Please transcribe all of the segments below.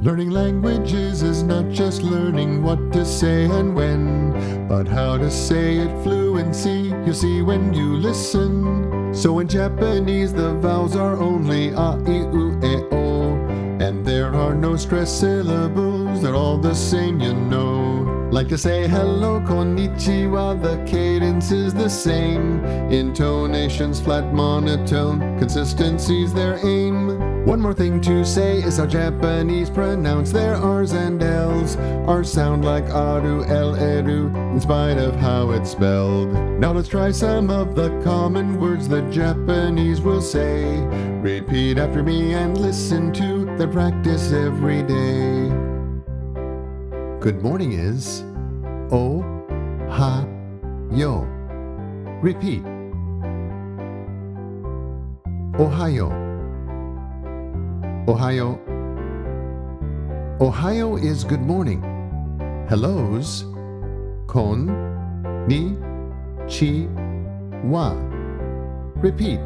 Learning languages is not just learning what to say and when, but how to say it fluency, you see when you listen. So in Japanese the vowels are only a, I, u, e, o, and there are no stressed syllables, they're all the same, you know. Like to say hello, konnichiwa, the cadence is the same. Intonations flat, monotone, consistency's their aim. One more thing to say is how Japanese pronounce their R's and L's. R's sound like aru, L, eru, in spite of how it's spelled. Now let's try some of the common words the Japanese will say. Repeat after me and listen to their practice every day. Good morning is OHAYO. Repeat. OHAYO. OHAYO. OHAYO is good morning. Hellos, kon, ni, chi, wa. Repeat.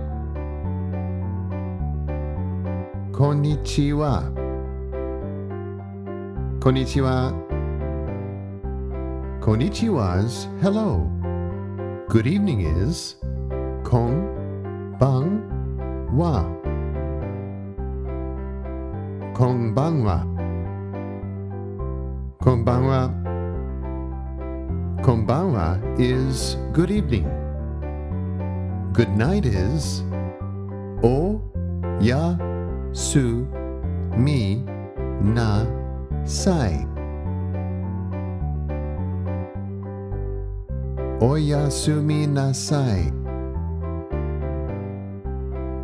Konnichiwa. Konnichiwa. Konnichiwa's hello. Good evening is KONBANWA. KONBANWA. KONBANWA. KONBANWA is good evening. Good night is OYASUMIMASEN. Oyasuminasai.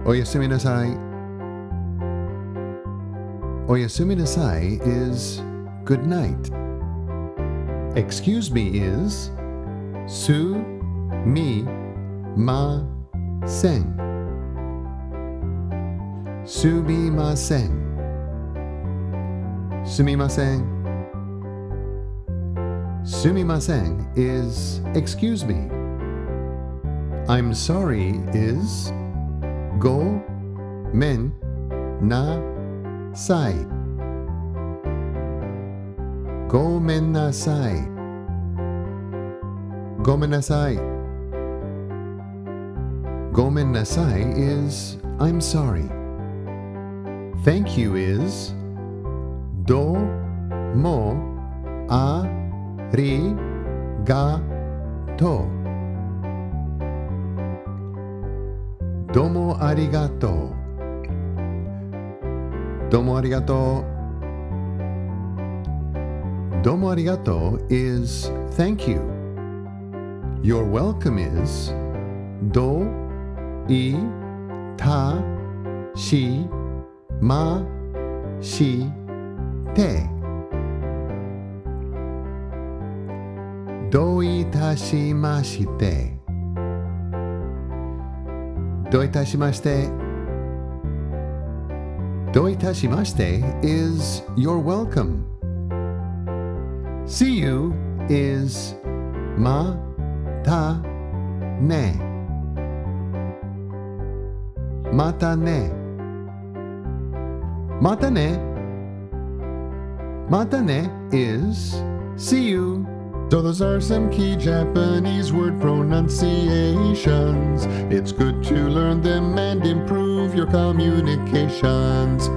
Oyasuminasai. Oyasuminasai is good night. Excuse me is SUMIMASEN. SUMIMASEN. SUMIMASEN. SUMIMASEN is excuse me. I'm sorry is go men na sai. Gomen nasai. Gomen nasai. Gomen nasai is I'm sorry. Thank you is DOMO ARIGATO. DOMO ARIGATO. DOMO ARIGATO. DOMO ARIGATO is thank you. You're welcome is do I ta shi ma shi te. Do itashimashite. Do itashimashite. Do itashimashite is you're welcome. See you is ma ta ne. Mata ne. Mata ne. Mata ne is see you. So those are some key Japanese word pronunciations. It's good to learn them and improve your communications.